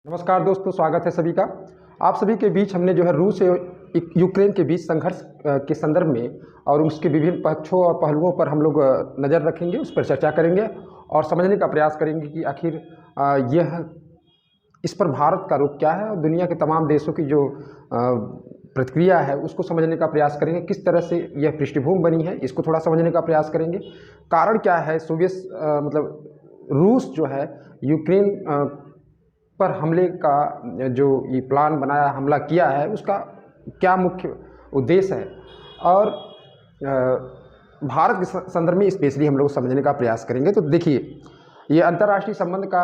नमस्कार दोस्तों, स्वागत है सभी का। आप सभी के बीच हमने जो है रूस और यूक्रेन के बीच संघर्ष के संदर्भ में और उसके विभिन्न पक्षों और पहलुओं पर हम लोग नज़र रखेंगे, उस पर चर्चा करेंगे और समझने का प्रयास करेंगे कि आखिर यह इस पर भारत का रुख क्या है और दुनिया के तमाम देशों की जो प्रतिक्रिया है उसको समझने का प्रयास करेंगे। किस तरह से यह पृष्ठभूमि बनी है इसको थोड़ा समझने का प्रयास करेंगे। कारण क्या है, सोवियत मतलब रूस जो है यूक्रेन पर हमले का जो ये प्लान बनाया, हमला किया है, उसका क्या मुख्य उद्देश्य है और भारत के संदर्भ में स्पेशली हम लोग समझने का प्रयास करेंगे। तो देखिए, ये अंतर्राष्ट्रीय संबंध का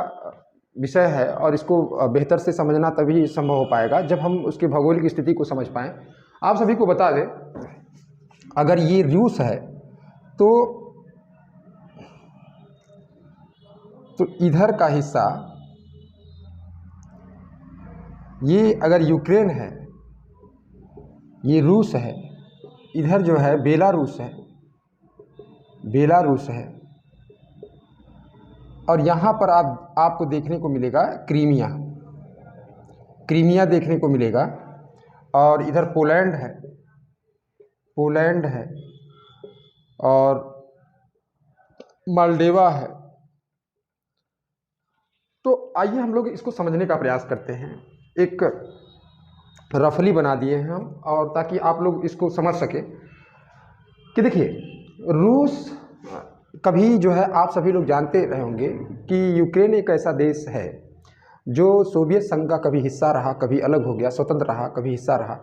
विषय है और इसको बेहतर से समझना तभी संभव हो पाएगा जब हम उसकी भौगोलिक स्थिति को समझ पाएँ। आप सभी को बता दें, अगर ये रूस है तो इधर का हिस्सा, ये अगर यूक्रेन है, ये रूस है, इधर जो है बेलारूस है और यहाँ पर आपको देखने को मिलेगा क्रीमिया देखने को मिलेगा और इधर पोलैंड है और मालदेवा है। तो आइए हम लोग इसको समझने का प्रयास करते हैं। एक रफली बना दिए हैं हम, और ताकि आप लोग इसको समझ सके कि देखिए, रूस कभी जो है, आप सभी लोग जानते रहे होंगे कि यूक्रेन एक ऐसा देश है जो सोवियत संघ का कभी हिस्सा रहा, कभी अलग हो गया, स्वतंत्र रहा, कभी हिस्सा रहा,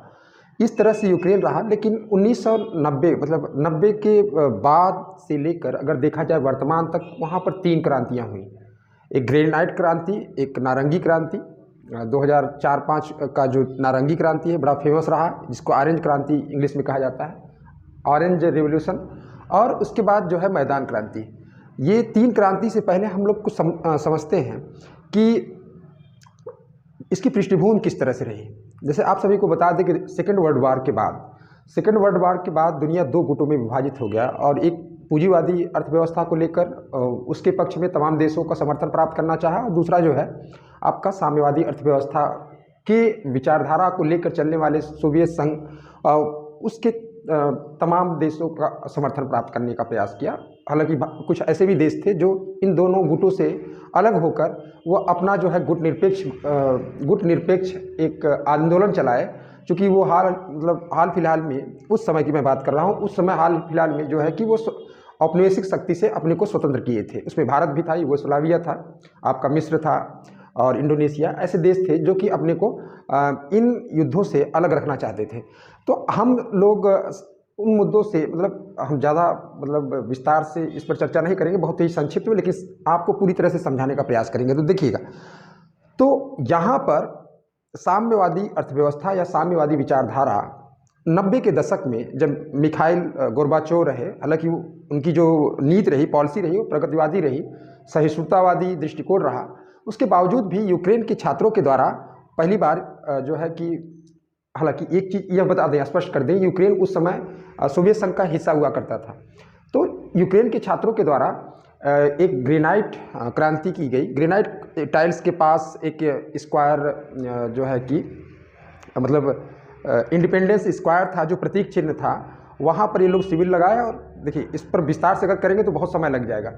इस तरह से यूक्रेन रहा। लेकिन 1990 मतलब 90 के बाद से लेकर अगर देखा जाए वर्तमान तक, वहाँ पर 3 क्रांतियाँ हुई। एक ग्रेनाइट क्रांति, एक नारंगी क्रांति, 2004-5 का जो नारंगी क्रांति है बड़ा फेमस रहा, जिसको ऑरेंज क्रांति इंग्लिश में कहा जाता है, ऑरेंज रिवॉल्यूशन, और उसके बाद जो है मैदान क्रांति। ये 3 क्रांति से पहले हम लोग कुछ समझते हैं कि इसकी पृष्ठभूमि किस तरह से रही। जैसे आप सभी को बता दें कि सेकेंड वर्ल्ड वार के बाद दुनिया 2 गुटों में विभाजित हो गया और एक पूंजीवादी अर्थव्यवस्था को लेकर उसके पक्ष में तमाम देशों का समर्थन प्राप्त करना चाहा, और दूसरा जो है आपका साम्यवादी अर्थव्यवस्था के विचारधारा को लेकर चलने वाले सोवियत संघ, उसके तमाम देशों का समर्थन प्राप्त करने का प्रयास किया। हालांकि कुछ ऐसे भी देश थे जो इन दोनों गुटों से अलग होकर वो अपना जो है गुट निरपेक्ष एक आंदोलन चलाए। चूँकि वो हाल फिलहाल में, उस समय की मैं बात कर रहा हूँ, उस समय हाल फिलहाल में जो है कि वो औपनिवेशिक शक्ति से अपने को स्वतंत्र किए थे। उसमें भारत भी था, यूगोस्लाविया था, आपका मिस्र था और इंडोनेशिया, ऐसे देश थे जो कि अपने को इन युद्धों से अलग रखना चाहते थे। तो हम लोग उन मुद्दों से हम ज़्यादा विस्तार से इस पर चर्चा नहीं करेंगे, बहुत ही संक्षिप्त में, लेकिन आपको पूरी तरह से समझाने का प्रयास करेंगे। तो देखिएगा, तो यहाँ पर साम्यवादी अर्थव्यवस्था या साम्यवादी विचारधारा 90 के दशक में जब मिखाइल गोर्बाचोव रहे, हालांकि उनकी जो नीति रही, पॉलिसी रही, वो प्रगतिवादी रही, सहिष्णुतावादी दृष्टिकोण रहा, उसके बावजूद भी यूक्रेन के छात्रों के द्वारा पहली बार जो है कि, हालांकि एक चीज़ यह बता दें, स्पष्ट कर दें, यूक्रेन उस समय सोवियत संघ का हिस्सा हुआ करता था। तो यूक्रेन के छात्रों के द्वारा एक ग्रेनाइट क्रांति की गई। ग्रेनाइट टाइल्स के पास एक स्क्वायर जो है कि इंडिपेंडेंस स्क्वायर था, जो प्रतीक चिन्ह था, वहाँ पर ये लोग शिविर लगाए। और देखिए, इस पर विस्तार से अगर करेंगे तो बहुत समय लग जाएगा।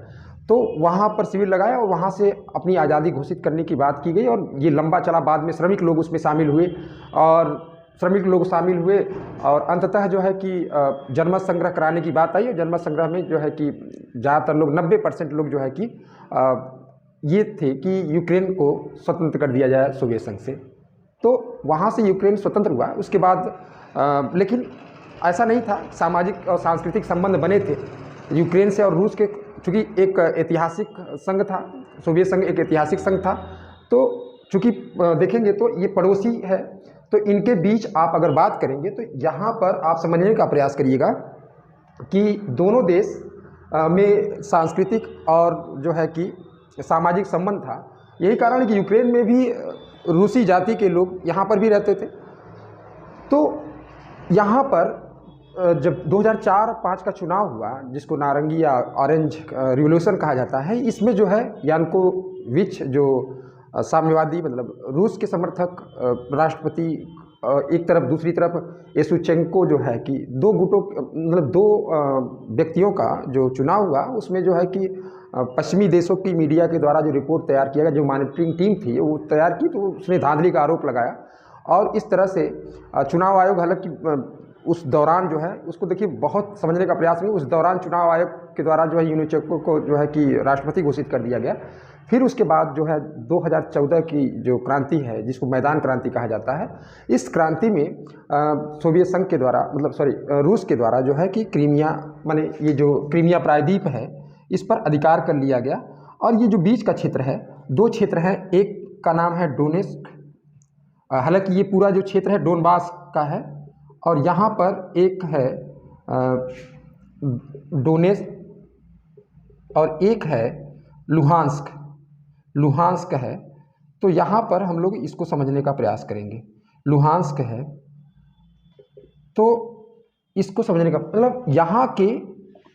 तो वहाँ पर शिविर लगाया और वहाँ से अपनी आज़ादी घोषित करने की बात की गई और ये लंबा चला। बाद में श्रमिक लोग उसमें शामिल हुए और अंततः जो है कि जनमत संग्रह कराने की बात आई। और जनमत संग्रह में जो है कि ज़्यादातर लोग, 90% लोग जो है कि ये थे कि यूक्रेन को स्वतंत्र कर दिया जाए सोवियत संघ से। तो वहाँ से यूक्रेन स्वतंत्र हुआ। उसके बाद लेकिन ऐसा नहीं था, सामाजिक और सांस्कृतिक संबंध बने थे यूक्रेन से और रूस के, चूँकि एक ऐतिहासिक संघ था, सोवियत संघ एक ऐतिहासिक संघ था। तो चूँकि देखेंगे तो ये पड़ोसी है, तो इनके बीच आप अगर बात करेंगे तो यहाँ पर आप समझने का प्रयास करिएगा कि दोनों देश में सांस्कृतिक और जो है कि सामाजिक संबंध था। यही कारण है कि यूक्रेन में भी रूसी जाति के लोग यहाँ पर भी रहते थे। तो यहाँ पर जब 2004-5 का चुनाव हुआ, जिसको नारंगी या ऑरेंज रिवॉल्यूशन कहा जाता है, इसमें जो है यानुकोविच जो साम्यवादी मतलब रूस के समर्थक राष्ट्रपति एक तरफ, दूसरी तरफ येशुचेंको जो है कि दो गुटों मतलब दो व्यक्तियों का जो चुनाव हुआ उसमें जो है कि पश्चिमी देशों की मीडिया के द्वारा जो रिपोर्ट तैयार किया गया, जो मॉनिटरिंग टीम थी वो तैयार की, तो उसने धांधली का आरोप लगाया और इस तरह से चुनाव आयोग हालांकि उस दौरान जो है उसको देखिए बहुत समझने का प्रयास नहीं, उस दौरान चुनाव आयोग के द्वारा जो है येशुचेंको को जो है कि राष्ट्रपति घोषित कर दिया गया। फिर उसके बाद जो है 2014 की जो क्रांति है जिसको मैदान क्रांति कहा जाता है, इस क्रांति में सोवियत संघ के द्वारा मतलब रूस के द्वारा जो है कि क्रीमिया माने ये जो क्रीमिया प्रायद्वीप है इस पर अधिकार कर लिया गया। और ये जो बीच का क्षेत्र है, दो क्षेत्र हैं, एक का नाम है डोनेस्क, हालांकि ये पूरा जो क्षेत्र है डोनबास का है, और यहाँ पर एक है डोनेस्क और एक है लुहांस्क है। तो यहाँ पर हम लोग इसको समझने का प्रयास करेंगे। लुहांस्क है तो इसको समझने का मतलब यहाँ के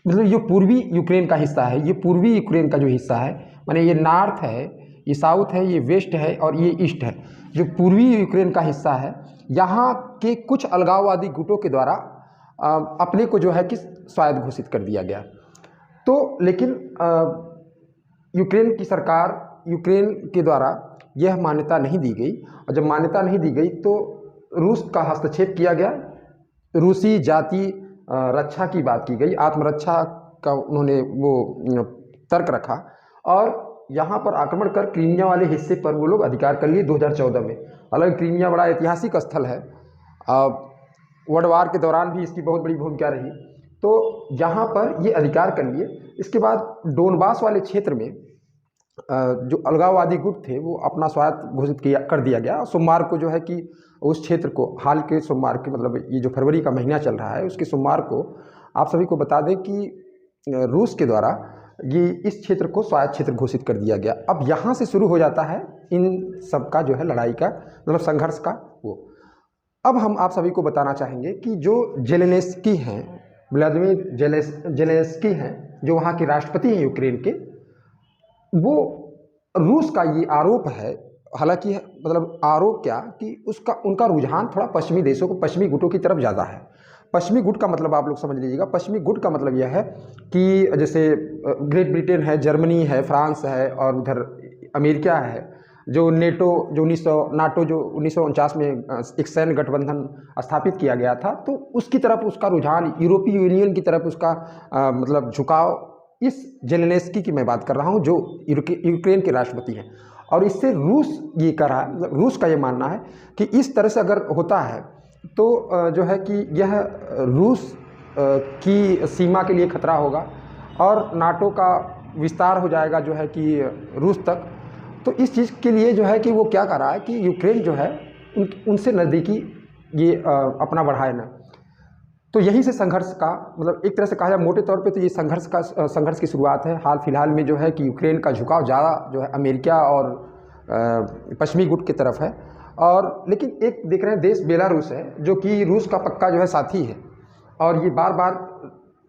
मतलब ये पूर्वी यूक्रेन का हिस्सा है, ये पूर्वी यूक्रेन का जो हिस्सा है माने ये नॉर्थ है, ये साउथ है, ये वेस्ट है और ये ईस्ट है। जो पूर्वी यूक्रेन का हिस्सा है यहाँ के कुछ अलगाववादी गुटों के द्वारा अपने को जो है कि स्वायत्त घोषित कर दिया गया। तो लेकिन यूक्रेन की सरकार, यूक्रेन के द्वारा यह मान्यता नहीं दी गई, और जब मान्यता नहीं दी गई तो रूस का हस्तक्षेप किया गया। रूसी जाति रक्षा की बात की गई, आत्मरक्षा का उन्होंने वो तर्क रखा और यहाँ पर आक्रमण कर क्रीमिया वाले हिस्से पर वो लोग अधिकार कर लिए 2014 में। हालांकि क्रीमिया बड़ा ऐतिहासिक स्थल है, वर्ल्ड वार के दौरान भी इसकी बहुत बड़ी भूमिका रही। तो यहाँ पर ये अधिकार कर लिए। इसके बाद डोनबास वाले क्षेत्र में जो अलगाववादी गुट थे वो अपना स्वायत्त घोषित कर दिया गया। सोमवार को जो है कि उस क्षेत्र को, हाल के सोमवार के मतलब ये जो फरवरी का महीना चल रहा है उसके सोमवार को आप सभी को बता दें कि रूस के द्वारा ये इस क्षेत्र को स्वायत्त क्षेत्र घोषित कर दिया गया। अब यहाँ से शुरू हो जाता है इन सब का जो है लड़ाई का मतलब संघर्ष का वो। अब हम आप सभी को बताना चाहेंगे कि जो जेलेंस्की हैं, व्लादिमीर जेलेंस्की हैं, जो वहाँ के राष्ट्रपति हैं यूक्रेन के, वो रूस का ये आरोप है, हालांकि मतलब आरोप क्या कि उनका रुझान थोड़ा पश्चिमी देशों को, पश्चिमी गुटों की तरफ ज़्यादा है। पश्चिमी गुट का मतलब आप लोग समझ लीजिएगा, पश्चिमी गुट का मतलब यह है कि जैसे ग्रेट ब्रिटेन है, जर्मनी है, फ्रांस है और उधर अमेरिका है, जो नेटो जो 1949 में एक सैन्य गठबंधन स्थापित किया गया था, तो उसकी तरफ उसका रुझान, यूरोपीय यूनियन की तरफ उसका मतलब झुकाव, इस जेलेंस्की की मैं बात कर रहा हूँ जो यूक्रेन के राष्ट्रपति हैं। और इससे रूस ये कर रहा है, मतलब रूस का ये मानना है कि इस तरह से अगर होता है तो जो है कि यह रूस की सीमा के लिए खतरा होगा और नाटो का विस्तार हो जाएगा जो है कि रूस तक। तो इस चीज़ के लिए जो है कि वो क्या कर रहा है कि यूक्रेन जो है उनसे नज़दीकी ये अपना बढ़ाए ना। तो यहीं से संघर्ष का मतलब एक तरह से कहा जाए मोटे तौर पे तो ये संघर्ष की शुरुआत है। हाल फिलहाल में जो है कि यूक्रेन का झुकाव ज़्यादा जो है अमेरिका और पश्चिमी गुट की तरफ है। और लेकिन एक देख रहे हैं देश बेलारूस है जो कि रूस का पक्का जो है साथी है, और ये बार बार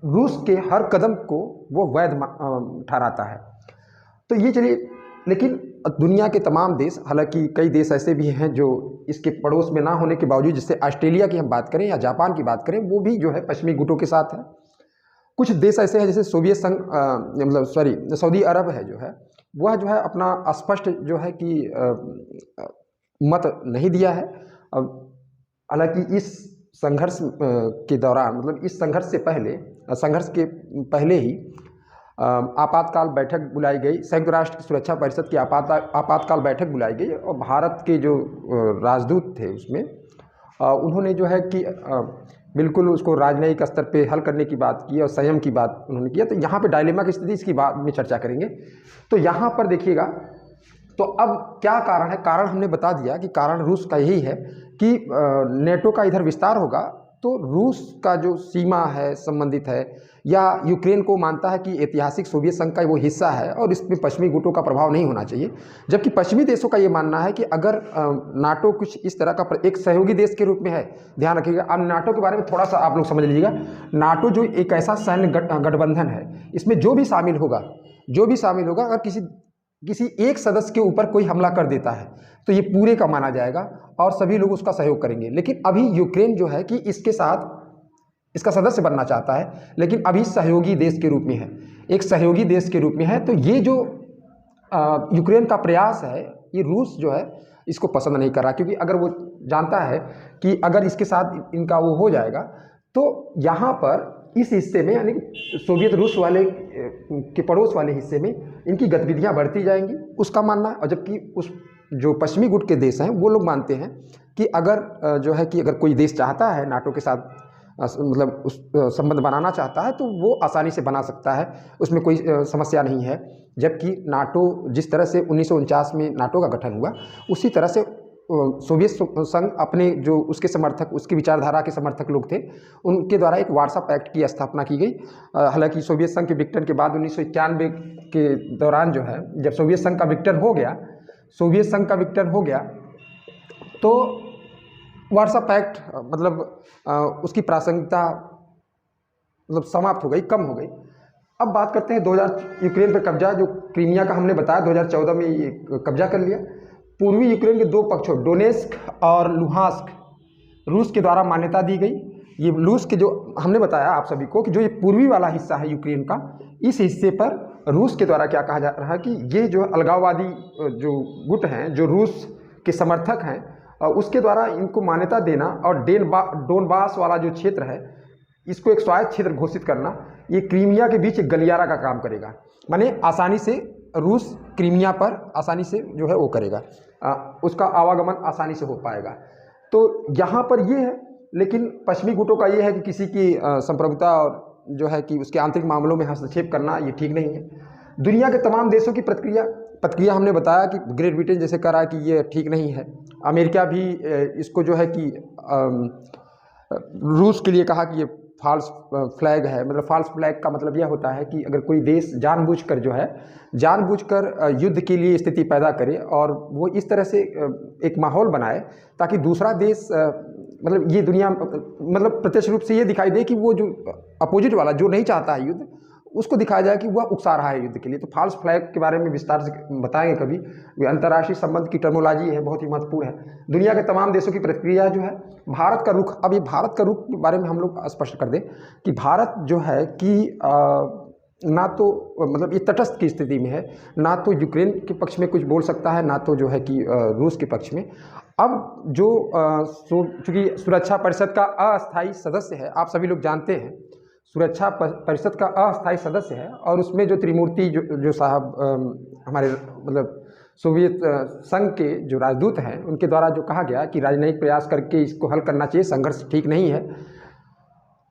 रूस के हर कदम को वो वैध ठहराता है। तो ये चलिए, लेकिन दुनिया के तमाम देश, हालांकि कई देश ऐसे भी हैं जो इसके पड़ोस में ना होने के बावजूद, जैसे ऑस्ट्रेलिया की हम बात करें या जापान की बात करें, वो भी जो है पश्चिमी गुटों के साथ है। कुछ देश ऐसे हैं जैसे सोवियत संघ मतलब सऊदी अरब है जो है, वह जो है अपना स्पष्ट जो है कि मत नहीं दिया है। हालांकि इस संघर्ष के दौरान मतलब इस संघर्ष के पहले ही आपातकाल बैठक बुलाई गई, संयुक्त राष्ट्र की सुरक्षा परिषद की आपातकाल बैठक बुलाई गई और भारत के जो राजदूत थे उसमें उन्होंने जो है कि बिल्कुल उसको राजनयिक स्तर पे हल करने की बात की और संयम की बात उन्होंने किया। तो यहाँ पे डायलेमा की स्थिति, इसकी बाद में चर्चा करेंगे। तो यहाँ पर देखिएगा, तो अब क्या कारण है? कारण हमने बता दिया कि कारण रूस का यही है कि नेटो का इधर विस्तार होगा तो रूस का जो सीमा है संबंधित है, या यूक्रेन को मानता है कि ऐतिहासिक सोवियत संघ का वो हिस्सा है और इसमें पश्चिमी गुटों का प्रभाव नहीं होना चाहिए। जबकि पश्चिमी देशों का ये मानना है कि अगर नाटो कुछ इस तरह का एक सहयोगी देश के रूप में है, ध्यान रखिएगा। अब नाटो के बारे में थोड़ा सा आप लोग समझ लीजिएगा। नाटो जो एक ऐसा सैन्य गठबंधन है, इसमें जो भी शामिल होगा, अगर किसी किसी एक सदस्य के ऊपर कोई हमला कर देता है तो ये पूरे का माना जाएगा और सभी लोग उसका सहयोग करेंगे। लेकिन अभी यूक्रेन जो है कि इसके साथ इसका सदस्य बनना चाहता है, लेकिन अभी सहयोगी देश के रूप में है, एक सहयोगी देश के रूप में है। तो ये जो यूक्रेन का प्रयास है, ये रूस जो है इसको पसंद नहीं कर रहा, क्योंकि अगर वो जानता है कि अगर इसके साथ इनका वो हो जाएगा तो यहाँ पर इस हिस्से में यानी सोवियत रूस वाले के पड़ोस वाले हिस्से में इनकी गतिविधियाँ बढ़ती जाएंगी, उसका मानना है। और जबकि उस जो पश्चिमी गुट के देश हैं वो लोग मानते हैं कि अगर जो है कि अगर कोई देश चाहता है नाटो के साथ मतलब उस संबंध बनाना चाहता है तो वो आसानी से बना सकता है, उसमें कोई समस्या नहीं है। जबकि नाटो जिस तरह से 1949 में नाटो का गठन हुआ, उसी तरह से सोवियत संघ अपने जो उसके समर्थक, उसकी विचारधारा के समर्थक लोग थे, उनके द्वारा एक वार्सा पैक्ट की स्थापना की गई। हालांकि सोवियत संघ के विघटन के बाद 1991 के दौरान जो है, जब सोवियत संघ का विघटन हो गया तो वार्सा पैक्ट मतलब उसकी प्रासंगिकता मतलब समाप्त हो गई, कम हो गई। अब बात करते हैं 2000 यूक्रेन पर कब्जा, जो क्रीमिया का हमने बताया 2014 में ये कब्जा कर लिया। पूर्वी यूक्रेन के दो पक्षों डोनेस्क और लुहांस्क रूस के द्वारा मान्यता दी गई। ये रूस के जो हमने बताया आप सभी को कि जो ये पूर्वी वाला हिस्सा है यूक्रेन का, इस हिस्से पर रूस के द्वारा क्या कहा जा रहा है कि ये जो अलगाववादी जो गुट हैं, जो रूस के समर्थक हैं, उसके द्वारा इनको मान्यता देना और डोनबास वाला जो क्षेत्र है इसको एक स्वायत्त क्षेत्र घोषित करना, ये क्रीमिया के बीच एक गलियारा का काम करेगा। माने आसानी से रूस क्रीमिया पर आसानी से जो है वो करेगा, उसका आवागमन आसानी से हो पाएगा। तो यहाँ पर ये है, लेकिन पश्चिमी गुटों का ये है कि किसी की संप्रभुता और जो है कि उसके आंतरिक मामलों में हस्तक्षेप करना ये ठीक नहीं है। दुनिया के तमाम देशों की प्रतिक्रिया हमने बताया कि ग्रेट ब्रिटेन जैसे कह रहा है कि ये ठीक नहीं है। अमेरिका भी इसको जो है कि रूस के लिए कहा कि ये फॉल्स फ्लैग है। मतलब फॉल्स फ्लैग का मतलब यह होता है कि अगर कोई देश जानबूझकर युद्ध के लिए स्थिति पैदा करे और वो इस तरह से एक माहौल बनाए ताकि दूसरा देश मतलब ये दुनिया मतलब प्रत्यक्ष रूप से ये दिखाई दे कि वो जो अपोजिट वाला जो नहीं चाहता है युद्ध, उसको दिखाया जाए कि वह उकसा रहा है युद्ध के लिए। तो फॉल्स फ्लैग के बारे में विस्तार से बताएंगे कभी। अंतर्राष्ट्रीय संबंध की टर्मोलॉजी है, बहुत ही महत्वपूर्ण है। दुनिया के तमाम देशों की प्रतिक्रिया जो है, भारत का रुख, अब ये भारत का रुख के बारे में हम लोग स्पष्ट कर दें कि भारत जो है कि ना तो मतलब ये तटस्थ की स्थिति में है, ना तो यूक्रेन के पक्ष में कुछ बोल सकता है, ना तो जो है कि रूस के पक्ष में। अब जो चूँकि सुरक्षा परिषद का अस्थायी सदस्य है, आप सभी लोग जानते हैं सुरक्षा परिषद का अस्थायी सदस्य है, और उसमें जो त्रिमूर्ति जो साहब हमारे मतलब सोवियत संघ के जो राजदूत हैं, उनके द्वारा जो कहा गया कि राजनयिक प्रयास करके इसको हल करना चाहिए, संघर्ष ठीक नहीं है।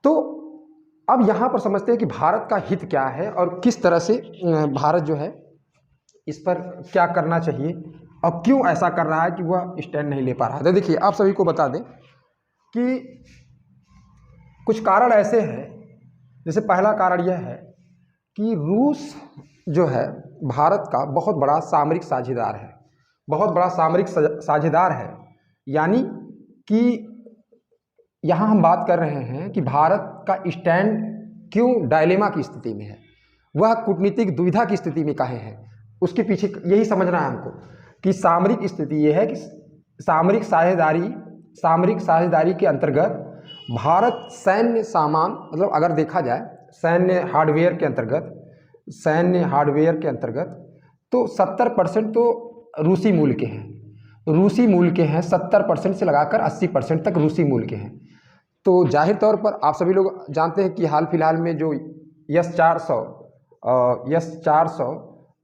तो अब यहाँ पर समझते हैं कि भारत का हित क्या है और किस तरह से भारत जो है इस पर क्या करना चाहिए और क्यों ऐसा कर रहा है कि वह स्टैंड नहीं ले पा रहा है। तो देखिए, आप सभी को बता दें कि कुछ कारण ऐसे हैं। जैसे पहला कारण यह है कि रूस जो है भारत का बहुत बड़ा सामरिक साझेदार है, बहुत बड़ा सामरिक साझेदार है। यानी कि यहाँ हम बात कर रहे हैं कि भारत का स्टैंड क्यों डायलेमा की स्थिति में है, वह कूटनीतिक दुविधा की स्थिति में काहे है, उसके पीछे यही समझना है हमको कि सामरिक स्थिति ये है कि सामरिक साझेदारी के अंतर्गत भारत सैन्य सामान मतलब अगर देखा जाए सैन्य हार्डवेयर के अंतर्गत तो 70% तो रूसी मूल के हैं, 70% से लगाकर 80% तक रूसी मूल के हैं। तो जाहिर तौर पर आप सभी लोग जानते हैं कि हाल फिलहाल में जो S-400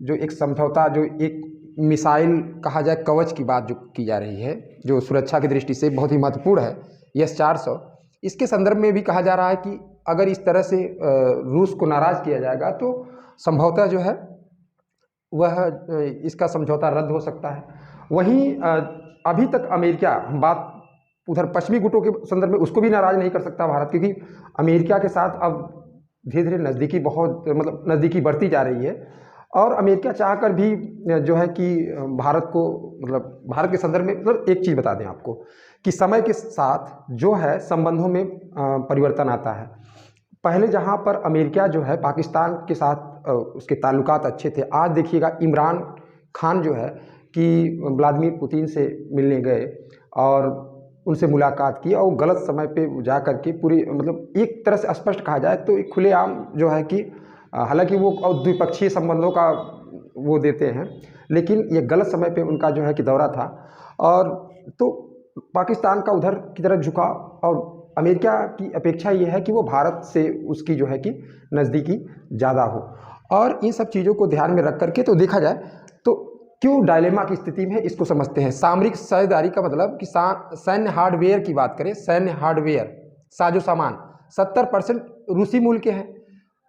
जो एक समझौता, जो एक मिसाइल कहा जाए कवच की बात जो की जा रही है, जो सुरक्षा की दृष्टि से बहुत ही महत्वपूर्ण है, S-400, इसके संदर्भ में भी कहा जा रहा है कि अगर इस तरह से रूस को नाराज़ किया जाएगा तो संभवतः जो है वह इसका समझौता रद्द हो सकता है। वहीं अभी तक अमेरिका, हम बात उधर पश्चिमी गुटों के संदर्भ में, उसको भी नाराज़ नहीं कर सकता भारत, क्योंकि अमेरिका के साथ अब धीरे धीरे नज़दीकी बहुत मतलब नज़दीकी बढ़ती जा रही है। और अमेरिका चाहकर भी जो है कि भारत को मतलब भारत के संदर्भ में मतलब एक चीज़ बता दें आपको कि समय के साथ जो है संबंधों में परिवर्तन आता है। पहले जहाँ पर अमेरिका जो है पाकिस्तान के साथ उसके ताल्लुकात अच्छे थे, आज देखिएगा इमरान खान जो है कि व्लादिमीर पुतिन से मिलने गए और उनसे मुलाकात की और गलत समय पे जा कर के पूरी मतलब एक तरह से स्पष्ट कहा जाए तो एक खुलेआम जो है कि हालांकि वो द्विपक्षीय संबंधों का वो देते हैं, लेकिन ये गलत समय पे उनका जो है कि दौरा था। और तो पाकिस्तान का उधर की तरफ झुकाव और अमेरिका की अपेक्षा ये है कि वो भारत से उसकी जो है कि नज़दीकी ज़्यादा हो। और इन सब चीज़ों को ध्यान में रख करके तो देखा जाए तो क्यों डायलेमा की स्थिति में इसको समझते हैं। सामरिक साझेदारी का मतलब कि सैन्य हार्डवेयर की बात करें, सैन्य हार्डवेयर साजो सामान 70% रूसी मूल के हैं।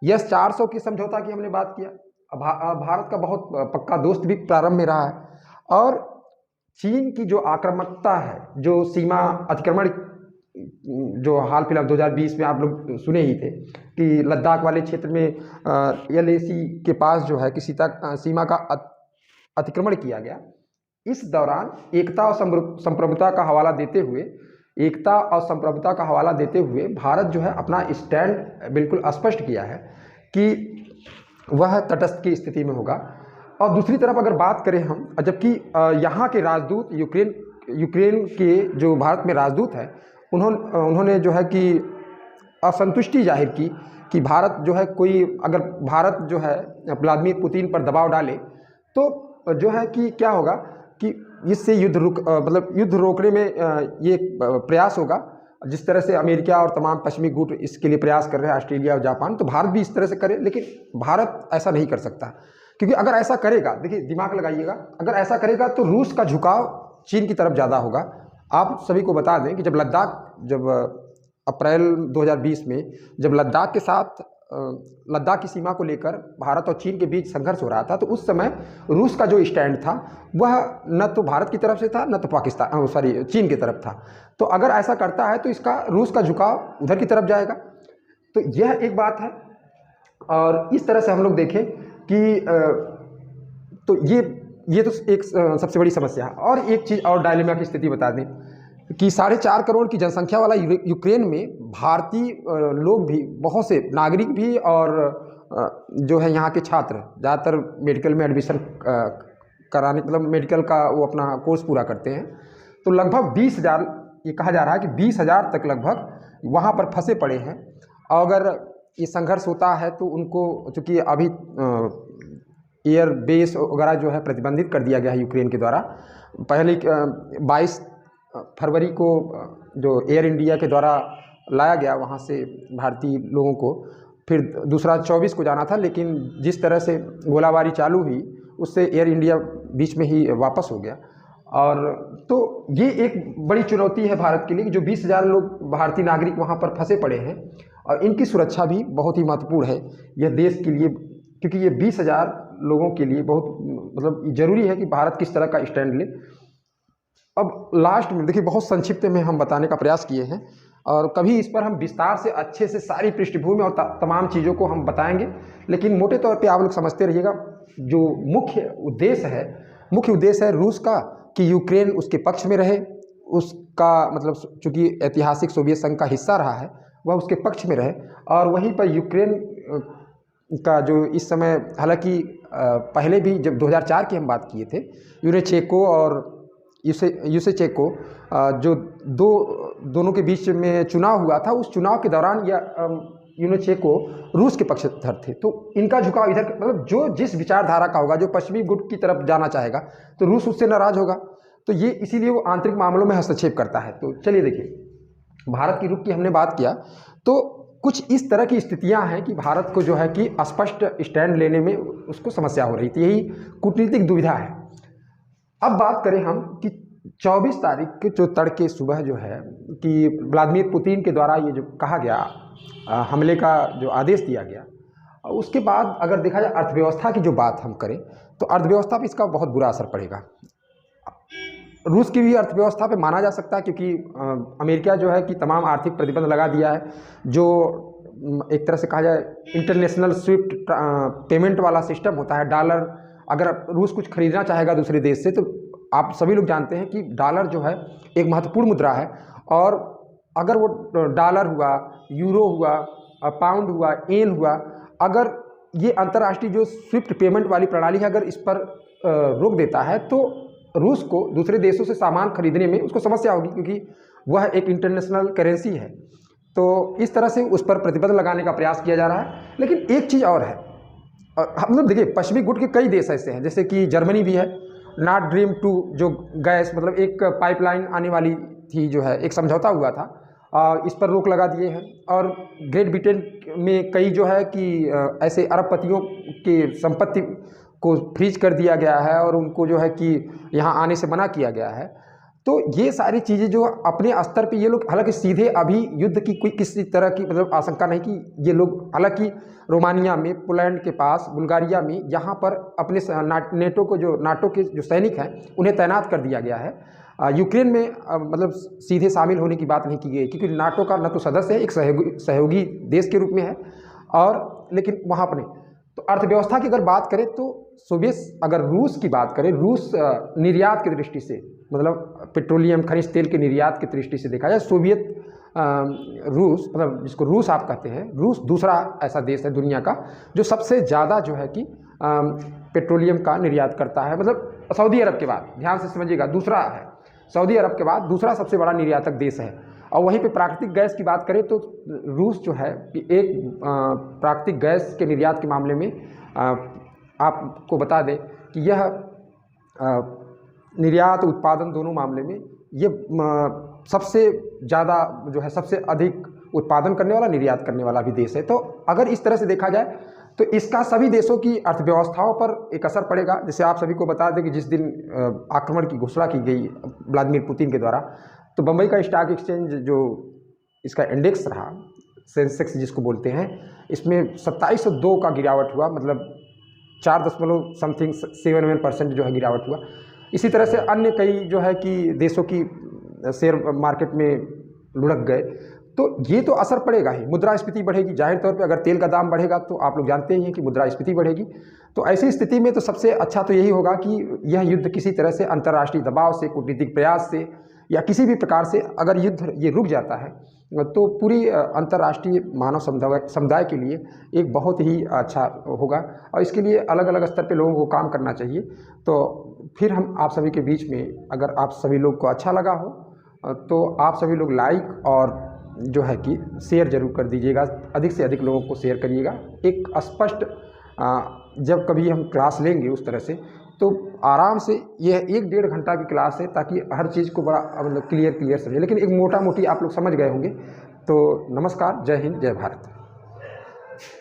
यस 400 की समझौता की हमने बात किया। भारत का बहुत पक्का दोस्त भी प्रारंभ में रहा है। और चीन की जो आक्रामकता है, जो सीमा अतिक्रमण जो हाल फिलहाल 2020 में आप लोग सुने ही थे कि लद्दाख वाले क्षेत्र में LAC के पास जो है कि सीमा का अतिक्रमण किया गया। इस दौरान एकता और संप्रभुता का हवाला देते हुए भारत जो है अपना स्टैंड बिल्कुल स्पष्ट किया है कि वह तटस्थ की स्थिति में होगा। और दूसरी तरफ अगर बात करें हम, जबकि यहाँ के राजदूत यूक्रेन के जो भारत में राजदूत हैं उन्होंने जो है कि असंतुष्टि जाहिर की कि भारत जो है अगर भारत जो है व्लादिमीर पुतिन पर दबाव डाले तो जो है कि क्या होगा कि इससे युद्ध रोकने में ये प्रयास होगा, जिस तरह से अमेरिका और तमाम पश्चिमी गुट इसके लिए प्रयास कर रहे हैं, ऑस्ट्रेलिया और जापान, तो भारत भी इस तरह से करे। लेकिन भारत ऐसा नहीं कर सकता, क्योंकि अगर ऐसा करेगा, देखिए दिमाग लगाइएगा, अगर ऐसा करेगा तो रूस का झुकाव चीन की तरफ ज़्यादा होगा। आप सभी को बता दें कि जब अप्रैल 2020 में जब लद्दाख की सीमा को लेकर भारत और चीन के बीच संघर्ष हो रहा था, तो उस समय रूस का जो स्टैंड था वह न तो भारत की तरफ से था न तो चीन की तरफ था। तो अगर ऐसा करता है तो इसका रूस का झुकाव उधर की तरफ जाएगा। तो यह एक बात है। और इस तरह से हम लोग देखें कि तो ये तो एक सबसे बड़ी समस्या है। और एक चीज़ और डायलेमा की स्थिति बता दें कि 4.5 करोड़ की जनसंख्या वाला यूक्रेन में भारतीय लोग भी, बहुत से नागरिक भी और जो है यहाँ के छात्र ज़्यादातर मेडिकल में एडमिशन कराने, मतलब मेडिकल का वो अपना कोर्स पूरा करते हैं। तो लगभग 20,000, ये कहा जा रहा है कि 20,000 तक लगभग वहाँ पर फंसे पड़े हैं। अगर ये संघर्ष होता है तो उनको, चूँकि अभी एयर बेस वगैरह जो है प्रतिबंधित कर दिया गया है यूक्रेन के द्वारा। पहले 22 फरवरी को जो एयर इंडिया के द्वारा लाया गया वहाँ से भारतीय लोगों को, फिर दूसरा 24 को जाना था, लेकिन जिस तरह से गोलाबारी चालू हुई उससे एयर इंडिया बीच में ही वापस हो गया। और तो ये एक बड़ी चुनौती है भारत के लिए कि जो 20,000 लोग भारतीय नागरिक वहाँ पर फंसे पड़े हैं, और इनकी सुरक्षा भी बहुत ही महत्वपूर्ण है यह देश के लिए, क्योंकि ये 20,000 लोगों के लिए बहुत मतलब ज़रूरी है कि भारत किस तरह का स्टैंड ले। अब लास्ट में देखिए, बहुत संक्षिप्त में हम बताने का प्रयास किए हैं, और कभी इस पर हम विस्तार से अच्छे से सारी पृष्ठभूमि और तमाम चीज़ों को हम बताएंगे, लेकिन मोटे तौर पे आप लोग समझते रहिएगा। जो मुख्य उद्देश्य है रूस का कि यूक्रेन उसके पक्ष में रहे, उसका मतलब चूँकि ऐतिहासिक सोवियत संघ का हिस्सा रहा है, वह उसके पक्ष में रहे। और वहीं पर यूक्रेन का जो इस समय, हालांकि पहले भी जब 2004 की हम बात किए थे, यूरेचेको और यूसेचेको जो दोनों के बीच में चुनाव हुआ था, उस चुनाव के दौरान यूरेचेको रूस के पक्षधर थे। तो इनका झुकाव इधर, मतलब जो जिस विचारधारा का होगा, जो पश्चिमी गुट की तरफ जाना चाहेगा तो रूस उससे नाराज होगा। तो ये इसीलिए वो आंतरिक मामलों में हस्तक्षेप करता है। तो चलिए देखिए, भारत की रुख की हमने बात किया, तो कुछ इस तरह की स्थितियां हैं कि भारत को जो है कि स्पष्ट स्टैंड लेने में उसको समस्या हो रही थी, यही कूटनीतिक दुविधा है। अब बात करें हम कि 24 तारीख के जो तड़के सुबह जो है कि व्लादिमीर पुतिन के द्वारा ये जो कहा गया हमले का जो आदेश दिया गया, उसके बाद अगर देखा जाए अर्थव्यवस्था की जो बात हम करें तो अर्थव्यवस्था पर इसका बहुत बुरा असर पड़ेगा। रूस की भी अर्थव्यवस्था पे माना जा सकता है, क्योंकि अमेरिका जो है कि तमाम आर्थिक प्रतिबंध लगा दिया है, जो एक तरह से कहा जाए इंटरनेशनल स्विफ्ट पेमेंट वाला सिस्टम होता है। डॉलर, अगर रूस कुछ खरीदना चाहेगा दूसरे देश से, तो आप सभी लोग जानते हैं कि डॉलर जो है एक महत्वपूर्ण मुद्रा है, और अगर वो डॉलर हुआ, यूरो हुआ, पाउंड हुआ, येन हुआ, अगर ये अंतर्राष्ट्रीय जो स्विफ्ट पेमेंट वाली प्रणाली है, अगर इस पर रोक देता है तो रूस को दूसरे देशों से सामान खरीदने में उसको समस्या होगी, क्योंकि वह एक इंटरनेशनल करेंसी है। तो इस तरह से उस पर प्रतिबंध लगाने का प्रयास किया जा रहा है। लेकिन एक चीज़ और है, मतलब देखिए पश्चिमी गुट के कई देश ऐसे हैं, जैसे कि जर्मनी भी है। नॉर्ड स्ट्रीम 2 जो गैस मतलब एक पाइपलाइन आने वाली थी, जो है एक समझौता हुआ था, इस पर रोक लगा दिए हैं। और ग्रेट ब्रिटेन में कई जो है कि ऐसे अरबपतियों की संपत्ति को फ्रीज कर दिया गया है और उनको जो है कि यहाँ आने से मना किया गया है। तो ये सारी चीज़ें जो अपने स्तर पे ये लोग, हालांकि सीधे अभी युद्ध की कोई किसी तरह की मतलब आशंका नहीं कि ये लोग, हालांकि रोमानिया में, पोलैंड के पास, बुल्गारिया में, यहाँ पर अपने नेटो को जो नाटो के जो सैनिक हैं उन्हें तैनात कर दिया गया है। यूक्रेन में मतलब सीधे शामिल होने की बात नहीं की गई, क्योंकि नाटो का न तो सदस्य है, एक सहयोगी देश के रूप में है, और लेकिन वहाँ पर नहीं। तो अर्थव्यवस्था की अगर बात करें तो सोवियत, अगर रूस की बात करें, रूस निर्यात की दृष्टि से, मतलब पेट्रोलियम खनिज तेल के निर्यात की दृष्टि से देखा जाए, सोवियत रूस, मतलब जिसको रूस आप कहते हैं, रूस दूसरा ऐसा देश है दुनिया का जो सबसे ज़्यादा जो है कि पेट्रोलियम का निर्यात करता है। मतलब सऊदी अरब के बाद, ध्यान से समझिएगा, दूसरा है, सऊदी अरब के बाद दूसरा सबसे बड़ा निर्यातक देश है। और वहीं पे प्राकृतिक गैस की बात करें तो रूस जो है कि एक प्राकृतिक गैस के निर्यात के मामले में आपको बता दें कि यह निर्यात उत्पादन दोनों मामले में ये सबसे ज़्यादा जो है, सबसे अधिक उत्पादन करने वाला, निर्यात करने वाला भी देश है। तो अगर इस तरह से देखा जाए तो इसका सभी देशों की अर्थव्यवस्थाओं पर एक असर पड़ेगा। जैसे आप सभी को बता दें कि जिस दिन आक्रमण की घोषणा की गई व्लादिमीर पुतिन के द्वारा, तो बम्बई का स्टॉक एक्सचेंज जो इसका इंडेक्स रहा, सेंसेक्स जिसको बोलते हैं, इसमें 2702 का गिरावट हुआ, मतलब 4.7% जो है गिरावट हुआ। इसी तरह से अन्य कई जो है कि देशों की शेयर मार्केट में लुढ़क गए। तो ये तो असर पड़ेगा ही, मुद्रास्फीति बढ़ेगी, जाहिर तौर पे अगर तेल का दाम बढ़ेगा तो आप लोग जानते ही हैं कि मुद्रास्फीति बढ़ेगी। तो ऐसी स्थिति में तो सबसे अच्छा तो यही होगा कि यह युद्ध किसी तरह से अंतर्राष्ट्रीय दबाव से, कूटनीतिक प्रयास से, या किसी भी प्रकार से अगर युद्ध ये रुक जाता है तो पूरी अंतर्राष्ट्रीय मानव समुदाय के लिए एक बहुत ही अच्छा होगा। और इसके लिए अलग अलग स्तर पे लोगों को काम करना चाहिए। तो फिर हम आप सभी के बीच में, अगर आप सभी लोग को अच्छा लगा हो तो आप सभी लोग लाइक और जो है कि शेयर जरूर कर दीजिएगा, अधिक से अधिक लोगों को शेयर करिएगा। एक स्पष्ट जब कभी हम क्लास लेंगे उस तरह से तो आराम से, यह 1-1.5 घंटा की क्लास है, ताकि हर चीज़ को बड़ा मतलब क्लियर समझे, लेकिन एक मोटा मोटी आप लोग समझ गए होंगे। तो नमस्कार, जय हिंद, जय भारत।